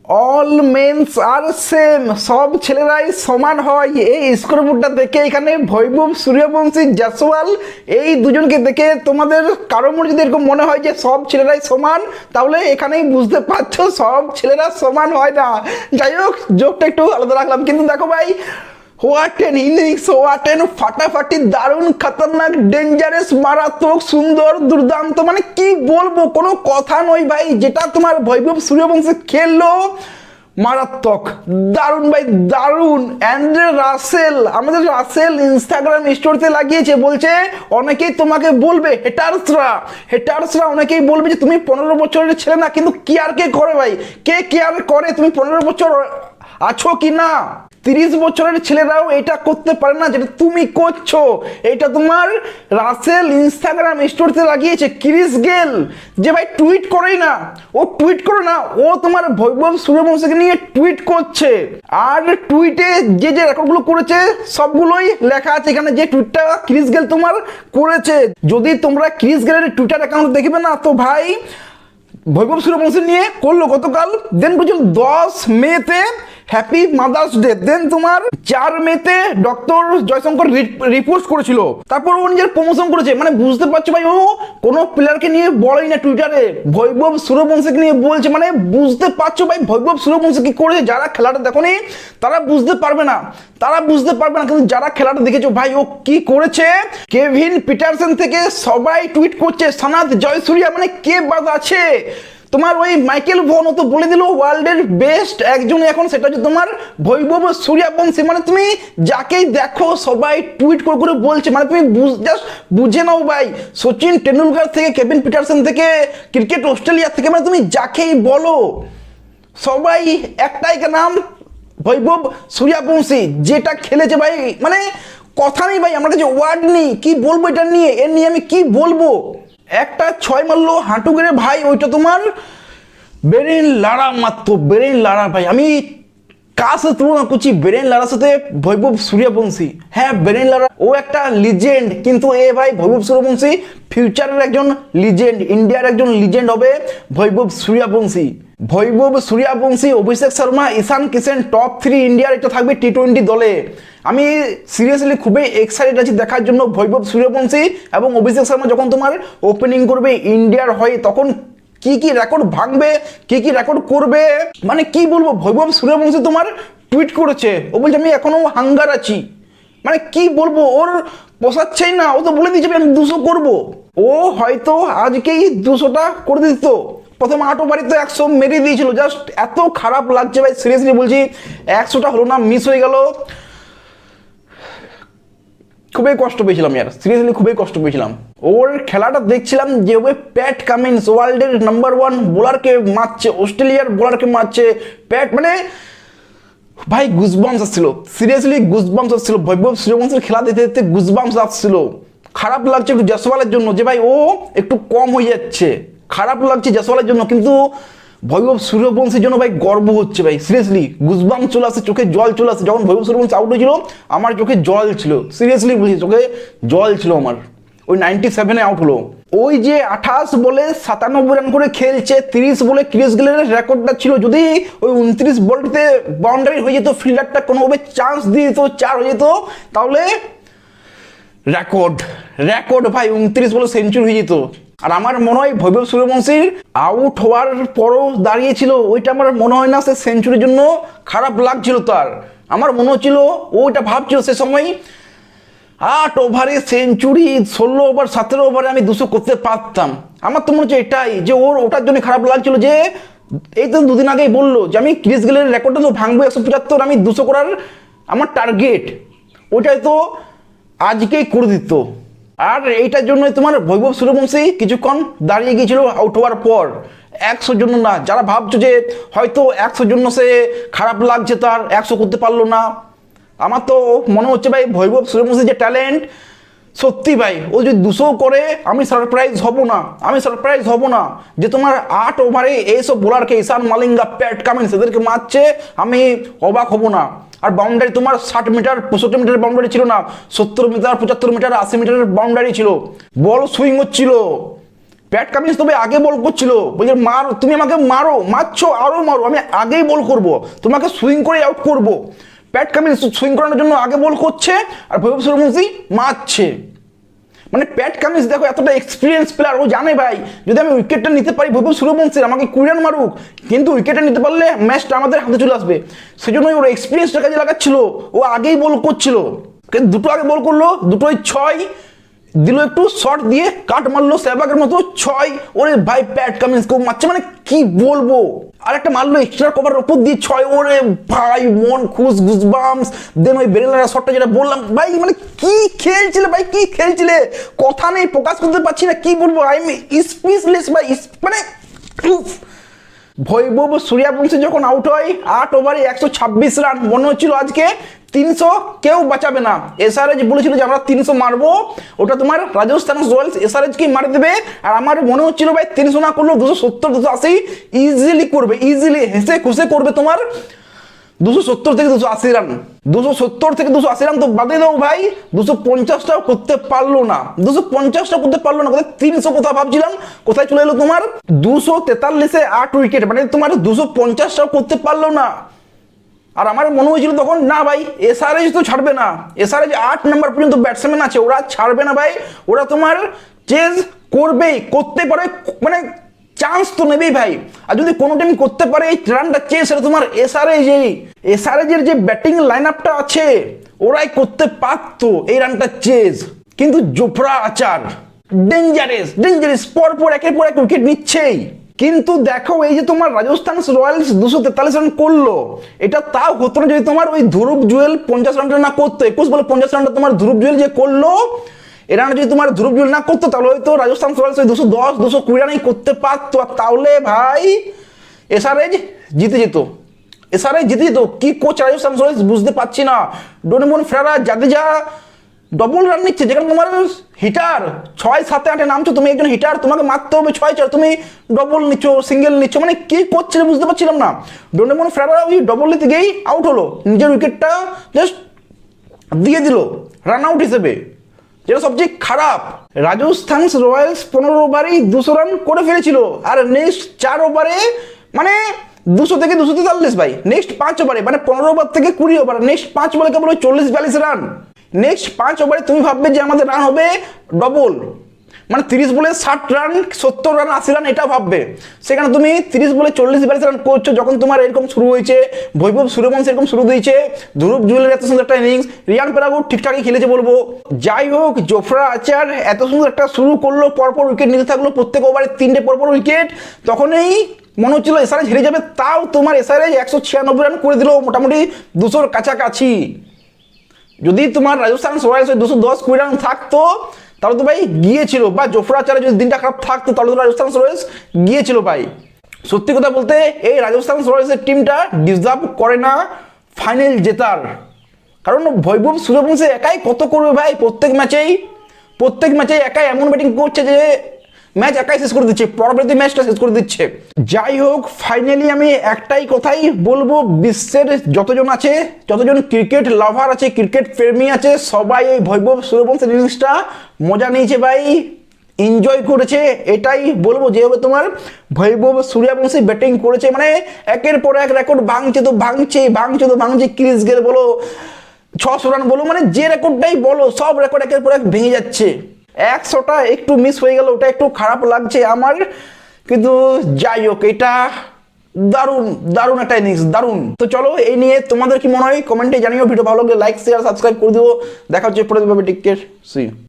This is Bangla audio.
অল মেন্স আর সেম, সব ছেলেরাই সমান হয়। এই স্কোরবোর্ডটা দেখে এখানে বৈভব সূর্যবংশী জয়সওয়াল এই দুজনকে দেখে তোমাদের কারো মনে যদি এরকম মনে হয় যে সব ছেলেরাই সমান, তাহলে এখানেই বুঝতে পারছো সব ছেলেরা সমান হয় না। যাই হোক, জোকটা একটু আলাদা রাখলাম, কিন্তু দেখো ভাই, what N innings, what N ফাটাফাটি, দারুণ, খতরনাক, ডেঞ্জারাস, মারাত্মক, সুন্দর, দুর্দান্ত, মানে কি বলবো, কোনো কথা নয় ভাই। যেটা তোমার বৈভব সূর্যবংশী খেললো মারাত্মক, দারুণ ভাই, দারুণ। অ্যান্ড্রে রাসেল, আমাদের রাসেল ইনস্টাগ্রাম স্টোরিতে লাগিয়েছে, বলছে অনেকেই তোমাকে বলবে, হেটার্সরা অনেকেই বলবে যে তুমি 15 বছরের ছেলে না, কিন্তু কেয়ার কে করে ভাই, কে কেয়ার করে? তুমি 15 বছর আছো কি না? 30 বছরের ছেলেরাও এটা করতে পারে না যেটা তুমি করছো। এটা তোমার রাসেল ইনস্টাগ্রাম স্টোরিতে লাগিয়েছে। ক্রিস গেল যে ভাই টুইট করেই না, ও টুইট করে না, ও তোমার বৈভব সূর্যবংশীকে নিয়ে টুইট করছে। আর টুইটে যে যে রেকর্ডগুলো করেছে সবগুলোই লেখা আছে এখানে, যে টুইটটা ক্রিস গেল তোমার করেছে। যদি তোমরা ক্রিস গেলের টুইটার অ্যাকাউন্ট দেখবে না, তো ভাই বৈভব সূর্যবংশী নিয়ে করলো গতকাল, দেন বলছিল 10 মেতে হ্যাপি মাদার্স ডে, দেন তোমার 4 মেতে ডক্টর জয়শঙ্কর রিপোস্ট করেছিল, তারপর ও নিজের প্রমোশন করেছে। মানে বুঝতে পারছো ভাই, ও কোনো প্লেয়ারকে নিয়ে বলেই না টুইটারে, বৈভব সূর্যবংশীকে নিয়ে বলছে। মানে বুঝতে পারছো ভাই বৈভব সূর্যবংশী কি করেছে। যারা খেলাটা দেখোনি তারা বুঝতে পারবে না, কিন্তু যারা খেলাটা দেখেছো ভাই, ও কি করেছে। কেভিন পিটারসন থেকে সবাই টুইট করছে, সনাথ জয়সূর্যা, মানে কে বাদ আছে। তোমার ওই মাইকেল ভন তো বলে দিল ওয়ার্ল্ডের বেস্ট একজন এখন, সেটা হচ্ছে তোমার বৈভব সূর্যবংশী। মানে তুমি যাকেই দেখো সবাই টুইট করে করে বলছে। মানে তুমি জাস্ট বুঝে নাও ভাই, সচিন টেন্ডুলকার থেকে কেভিন পিটারসন থেকে ক্রিকেট অস্ট্রেলিয়া থেকে, মানে তুমি যাকেই বলো সবাই একটাই নাম, বৈভব সূর্যবংশী। যেটা খেলেছে ভাই, মানে কথা নেই ভাই, আমার কাছে ওয়ার্ড নেই, কি বলবো এটা নিয়ে, এর নিয়ে আমি কি বলবো। একটা 6 মারলো হাঁটু গেড়ে ভাই, ওইটা তোমার বেরেন লারা, মাত্র বেরেন লারা ভাই। আমি কার সাথে তুলনা করছি বেরেন লারার সাথে বৈভব সূর্যবংশী। হ্যাঁ, বেরেন লারা ও একটা লিজেন্ড, কিন্তু এ ভাই বৈভব সূর্যবংশী ফিউচারের একজন লিজেন্ড, ইন্ডিয়ার একজন লিজেন্ড হবে বৈভব সূর্যবংশী। বৈভব সূর্যবংশী, অভিষেক শর্মা, ঈশান কিষান, টপ 3 ইন্ডিয়ার একটা থাকবে T20 দলে। আমি সিরিয়াসলি খুবই এক্সাইটেড আছি দেখার জন্য বৈভব সূর্যবংশী এবং অভিষেক শর্মা যখন তোমার ওপেনিং করবে ইন্ডিয়ার হয়ে, তখন কি কি রেকর্ড ভাঙবে, কি কি রেকর্ড করবে। মানে কি বলবো, বৈভব সূর্যবংশী তোমার টুইট করেছে, ও বলছে আমি এখনো হাঙ্গার আছি। মানে কি বলবো, ওর পোষাচ্ছেই না, ও তো বলে দিয়েছে আমি 200 করবো। ও হয়তো আজকেই 200টা করে দিত। প্রথম 8 ওভারে তো 100 মেরে দিয়েছিল। জাস্ট এত খারাপ লাগছে ভাই, সিরিয়াসলি বলছি, 100টা হলো না, মিস হয়ে গেল। খুবই কষ্ট পেয়েছিলাম ইয়ার, সিরিয়াসলি খুবই কষ্ট পেয়েছিলাম। ওর খেলাটা দেখছিলাম যে ওই প্যাট কামিন্স ওয়ার্ল্ডের নাম্বার 1 বোলারকে মারছে, অস্ট্রেলিয়ার বোলারকে মারছে। প্যাট, মানে ভাই গুজবাম্পস আসছিল, সিরিয়াসলি গুজবাম্পস আসছিল। বৈভব সূর্যবংশীর খেলা দেখতে দেখতে গুজবাম্পস আসছিল। খারাপ লাগছে একটু জয়সওয়ালের জন্য, যে ভাই ও একটু কম হয়ে যাচ্ছে, খারাপ লাগছে জয়সওয়ালের জন্য, কিন্তু বৈভব সূর্যবংশীর জন্য ভাই গর্ব হচ্ছে ভাই। সিরিয়াসলি গুজবাম্পস চলে আসছে, চোখে জল চলে আসছে। যখন বৈভব সূর্যবংশী আউট হয়েছিল আমার চোখে জল ছিল, সিরিয়াসলি বলছি, চোখে জল ছিল আমার। ওই 97-এ আউট হলো। ওই যে 28 বলে 97 রান করে খেলছে, 30 বলে ক্রিস গেলের রেকর্ডটা ছিল। যদি ওই 29 বলটিতে বাউন্ডারি হয়ে যেত, ফিল্ডারটা কোনোভাবে চান্স দিয়ে দিত, 4 হয়ে যেত, তাহলে রেকর্ড ভাই 29 বলে সেঞ্চুরি হয়ে যেত। আর আমার মনে হয় বৈভব সূর্যবংশীর আউট হওয়ার পরও দাঁড়িয়েছিল, ওইটা আমার মনে হয় না সে সেঞ্চুরির জন্য খারাপ লাগছিল তার। আমার মনে হচ্ছিল ওইটা ভাবছিল সে সময় 8 ওভারে সেঞ্চুরি, 16 ওভার 17 ওভারে আমি 200 করতে পারতাম। আমার তো মনে হচ্ছে এটাই, যে ওর ওটার জন্য খারাপ লাগছিল, যে এই তো 2 দিন আগেই বললো যে আমি ক্রিস গেলের রেকর্ডটা তো ভাঙবো 175, আমি 200 করার আমার টার্গেট, ওইটাই তো আজকেই করে দিত। আর এইটার জন্য তোমার বৈভব সূর্যবংশী কিছুক্ষণ দাঁড়িয়ে গিয়েছিল আউট হওয়ার পর। 100 জন্য না, যারা ভাবছো যে হয়তো 100 জন্য সে খারাপ লাগছে তার, 100 করতে পারলো না, আমার তো মনে হচ্ছে ভাই বৈভব সূর্যবংশীর যে ট্যালেন্ট, সত্যি ভাই ও যদি 200 করে আমি সারপ্রাইজ হব না যে তোমার 8 ওভারে এইসব বোলারকে, ঈশান মালিঙ্গা, প্যাট কামিন্স, এদেরকে মারছে, আমি অবাক হব না। আর বাউন্ডারি তোমার 60 মিটার 65 মিটার বাউন্ডারি ছিল না, 70 মিটার 75 মিটার 80 মিটারের বাউন্ডারি ছিল। বল সুইং হচ্ছিল, প্যাট কামিন্স তবে আগে বল করছিল, বলছে মার তুমি আমাকে মারছো আরো মারো, আমি আগেই বল করব, তোমাকে সুইং করে আউট করব। প্যাট কামিন্স সুইং করানোর জন্য আগে বল করছে আর বৈভব সূর্যবংশী মারছে। মানে প্যাট কামিন্স দেখো এতটা এক্সপিরিয়েন্স প্লেয়ার, ও জানে ভাই যদি আমি উইকেটটা নিতে পারি বৈভব সূর্যবংশীর, আমাকে 20 রান মারুক, কিন্তু উইকেটটা নিতে পারলে ম্যাচটা আমাদের হাতে চলে আসবে। সেজন্যই ওর এক্সপিরিয়েন্সটা কাজে লাগাচ্ছিল, ও আগেই বল করছিল। কিন্তু দুটো আগে বল করলো, দুটোই 6 দিল, একটু শর্ট দিয়ে কাট মারলো সেহবাগের মতো 6। ওরে ভাই প্যাট কামিন্স কেউ মারছে, মানে কি বলবো। আর একটা মারলো এক্সট্রা কভারের উপর দিয়ে 6, ওরে ভাই মন খুশ, গুজবাম্পস। দেন ওই বেরেলার শটটা যেটা বললাম ভাই, মানে কি খেলছিলে ভাই, কি খেলছিলে, কথা নেই, প্রকাশ করতে পারছি না, কি বলবো, আই এম স্পিচলেস ভাই, মানে বৈভব সূর্যবংশী যখন আউট হয় 8 ওভারে 126 রান, মনে হচ্ছিল আজকে 300 কেউ বাঁচাবে না। এসআরএইচ বলেছিল যে আমরা 300 মারবো, ওটা তোমার রাজস্থান রয়্যালস এসআরএইচকেই মার দেবে। আর আমার মনে হচ্ছিল ভাই 300 না করলেও 270 280 ইজিলি করবে, ইজিলি হেসে খুশে করবে তোমার 270 থেকে 280 রান। 270 থেকে 280 রান তো বাদে দাও ভাই, 250টাও করতে পারলো না, 250টা করতে পারলো না, কোথায় 300 কোথায় ভাবছিলাম, কোথায় চলে এলো তোমার 243-এ 8 উইকেট, মানে তোমার 250টাও করতে পারলো না। আর আমার মনে হয়েছিল তখন না ভাই এসআরএইচ তো ছাড়বে না, এসআরএইচ 8 নাম্বার পর্যন্ত ব্যাটসম্যান আছে, ওরা ছাড়বে না ভাই, ওরা তোমার চেজ করবেই, করতে পারে, মানে চান্স তো নেবেই ভাই। আর যদি কোনো টাইম করতে পারে এই রানটা চেজ, সেটা তোমার এসআরএইচের যে ব্যাটিং লাইন আপটা আছে ওরাই করতে পারতো এই রানটা চেজ। কিন্তু জোফরা আর্চার ডেঞ্জারাস পর একের পর এক উইকেট নিচ্ছেই। কিন্তু দেখো এই যে তোমার রাজস্থান রয়্যালস 243 রান করলো, এটা তাও হতো না যদি তোমার ওই ধ্রুব জুয়েল 50 রানটা না করতো। 21 বলে 50 রানটা তোমার ধ্রুব জুয়েল যে করলো, এরা যদি তোমার ধ্রুব জুয়েল না করতো তাহলে হয়তো রাজস্থান রয়্যালস ওই 210 220 রানই করতে পারতো। আর তাহলে ভাই এসআরএইচ জিতে যেত, কি কোচ রাজস্থান রয়্যালস বুঝতে পারছি না। ডোরেমন ফেরারা, জাদেজা ডবল রান নিচ্ছে, যেখানে তোমার হিটার 6 7 8 নামছো, তুমি একজন হিটার, তোমাকে মারতে হবে 6 4, তুমি ডবল নিচ্ছ, সিঙ্গেল নিচ্ছ, মানে কি করছে বুঝতে পারছিলাম না। ডোরেমন ফেরারা ওই ডবল নিতে গিয়েই আউট হলো, নিজের উইকেটটা জাস্ট দিয়ে দিল রান আউট হিসেবে, যেটা সবচেয়ে খারাপ। রাজস্থান রয়্যালস 15 ওভারেই 200 রান করে ফেলেছিল, আর নেক্সট 4 ওভারে মানে 200 থেকে 243 ভাই, নেক্সট 5 ওভারে মানে 15 ওভার থেকে 20 ওভার, নেক্সট 5 ওভারে কেবল 40 42 রান। নেক্সট 5 ওভারে তুমি ভাববে যে আমাদের রান হবে ডবল, মানে 30 বলে 60 রান 70 রান 80 রান এটা ভাববে, সেখানে তুমি 30 বলে 40 42 রান করছো। যখন তোমার এরকম শুরু হয়েছে, বৈভব সূর্যবংশী এরকম শুরু দিয়েছে, ধ্রুব জুয়েলের এত সুন্দর একটা ইনিংস, রিয়ান পেরাগো ঠিকঠাকই খেলেছে বলবো। যাই হোক, জোফরা আর্চার এত সুন্দর একটা শুরু করলো, পরপর উইকেট নিতে থাকলো, প্রত্যেক ওভারে 3টে পরপর উইকেট, তখনই মনে হচ্ছিল এসআরএইচ হেরে যাবে। তাও তোমার এসআরএইচ 196 রান করে দিল, মোটামুটি 200-র কাছাকাছি। যদি তোমার রাজস্থান রয়্যালস 210-20 রান থাকতো তাহলে তো ভাই গিয়েছিল, বা জোফরা আর্চারের যদি দিনটা খারাপ থাকতো তাহলে তো রাজস্থান রয়্যালস গিয়েছিল ভাই। সত্যি কথা বলতে এই রাজস্থান রয়্যালসের টিমটা ডিজার্ভ করে না ফাইনাল জেতার, কারণ বৈভব সূর্যবংশী একাই কত করবে ভাই, প্রত্যেক ম্যাচেই একাই এমন ব্যাটিং করছে যে ম্যাচ একাই শেষ করে দিচ্ছে, পরবর্তী ম্যাচটা শেষ করে দিচ্ছে। যাই হোক, ফাইনালি আমি একটাই কথাই বলবো, বিশ্বের যতজন আছে, যতজন ক্রিকেট লাভার আছে, ক্রিকেট প্রেমী আছে, সবাই এই বৈভব সূর্যবংশী ইনিংসটা মজা নিয়েছে ভাই, এনজয় করেছে। এটাই বলবো, যেভাবে তোমার বৈভব সূর্যবংশী ব্যাটিং করেছে, মানে একের পর এক রেকর্ড ভাঙছে, ক্রিস গেল বলো, 600 রান বলো, মানে যে রেকর্ডটাই বলো সব রেকর্ড একের পর এক ভেঙে যাচ্ছে। 100টা একটু মিস হয়ে গেল, ওটা একটু খারাপ লাগছে আমার, কিন্তু যাই হোক, এটা দারুণ একটা ইনিংস, দারুণ। তো চলো, এই নিয়ে তোমাদের কি মনে হয় কমেন্টে জানিও, ভিডিও ভালো লাগলে লাইক শেয়ার সাবস্ক্রাইব করে দিও। দেখা হচ্ছে পরের ভিডিওতে, টেক কেয়ার, সি ইউ।